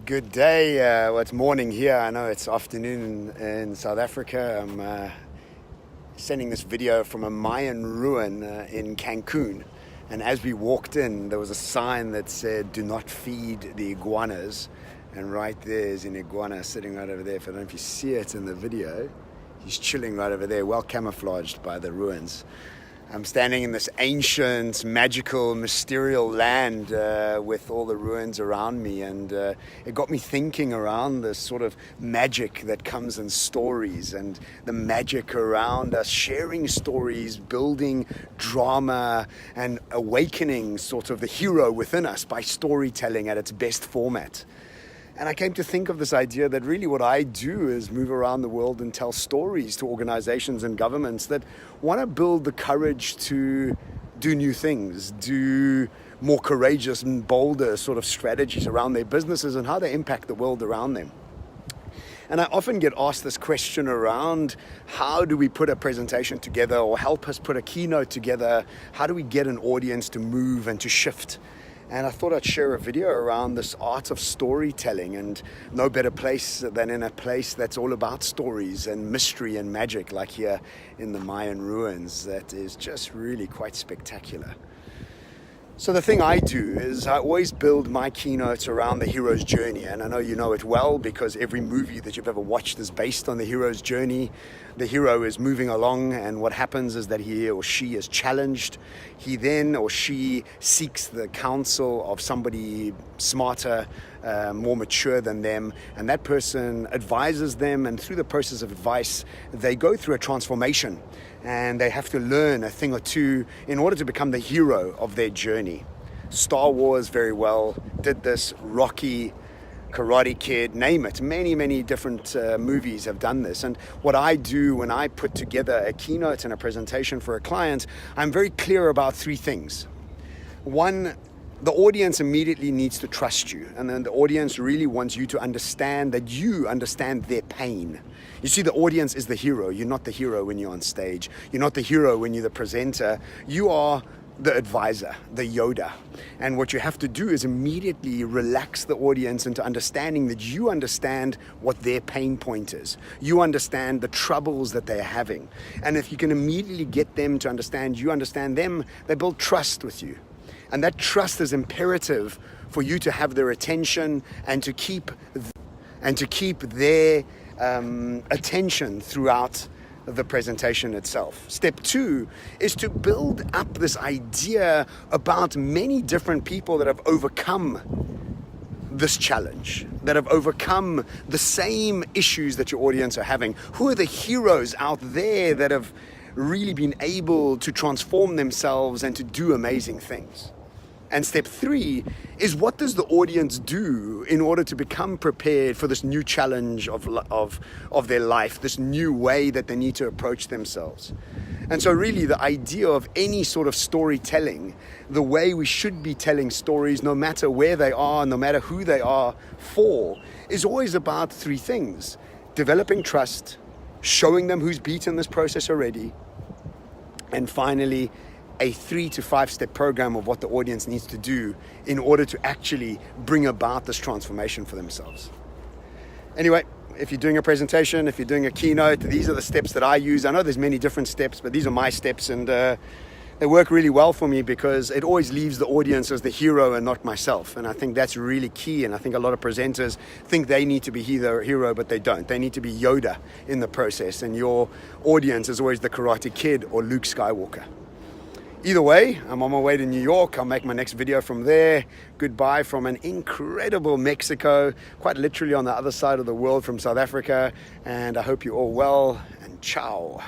Good day. Well, it's morning here. I know it's afternoon in South Africa. I'm sending this video from a Mayan ruin in Cancun. And as we walked in, there was a sign that said, "Do not feed the iguanas." And right there is an iguana sitting right over there. I don't know if you see it in the video. He's chilling right over there, well camouflaged by the ruins. I'm standing in this ancient, magical, mysterious land with all the ruins around me, and it got me thinking around this sort of magic that comes in stories and the magic around us sharing stories, building drama and awakening sort of the hero within us by storytelling at its best format. And I came to think of this idea that really what I do is move around the world and tell stories to organizations and governments that want to build the courage to do new things, do more courageous and bolder sort of strategies around their businesses and how they impact the world around them. And I often get asked this question around how do we put a presentation together or help us put a keynote together? How do we get an audience to move and to shift? And I thought I'd share a video around this art of storytelling, and no better place than in a place that's all about stories and mystery and magic, like here in the Mayan ruins. That is just really quite spectacular. So the thing I do is I always build my keynotes around the hero's journey, and I know you know it well because every movie that you've ever watched is based on the hero's journey. The hero is moving along, and what happens is that he or she is challenged. He then or she seeks the counsel of somebody smarter, more mature than them, and that person advises them, and through the process of advice, they go through a transformation, and they have to learn a thing or two in order to become the hero of their journey. Star Wars very well did this, Rocky, Karate Kid, name it. Many different movies have done this. And what I do when I put together a keynote and a presentation for a client, I'm very clear about three things. One, the audience immediately needs to trust you, and then the audience really wants you to understand that you understand their pain. You see, the audience is the hero. You're not the hero when you're on stage. You're not the hero when you're the presenter. You are the advisor, the Yoda. And what you have to do is immediately relax the audience into understanding that you understand what their pain point is. You understand the troubles that they're having. And if you can immediately get them to understand you understand them, they build trust with you. And that trust is imperative for you to have their attention and to keep their attention throughout the presentation itself. Step two is to build up this idea about many different people that have overcome this challenge, that have overcome the same issues that your audience are having. Who are the heroes out there that have really been able to transform themselves and to do amazing things? And step three is, what does the audience do in order to become prepared for this new challenge of their life, this new way that they need to approach themselves? And so really the idea of any sort of storytelling, the way we should be telling stories, no matter where they are, no matter who they are for, is always about three things: developing trust, showing them who's beaten this process already, and finally, a 3 to 5 step program of what the audience needs to do in order to actually bring about this transformation for themselves. Anyway, if you're doing a presentation, if you're doing a keynote, these are the steps that I use. I know there's many different steps, but these are my steps, and they work really well for me because it always leaves the audience as the hero and not myself. And I think that's really key. And I think a lot of presenters think they need to be the hero, but they don't. They need to be Yoda in the process. And your audience is always the Karate Kid or Luke Skywalker. Either way, I'm on my way to New York. I'll make my next video from there. Goodbye from an incredible Mexico, quite literally on the other side of the world from South Africa. And I hope you're all well, and ciao.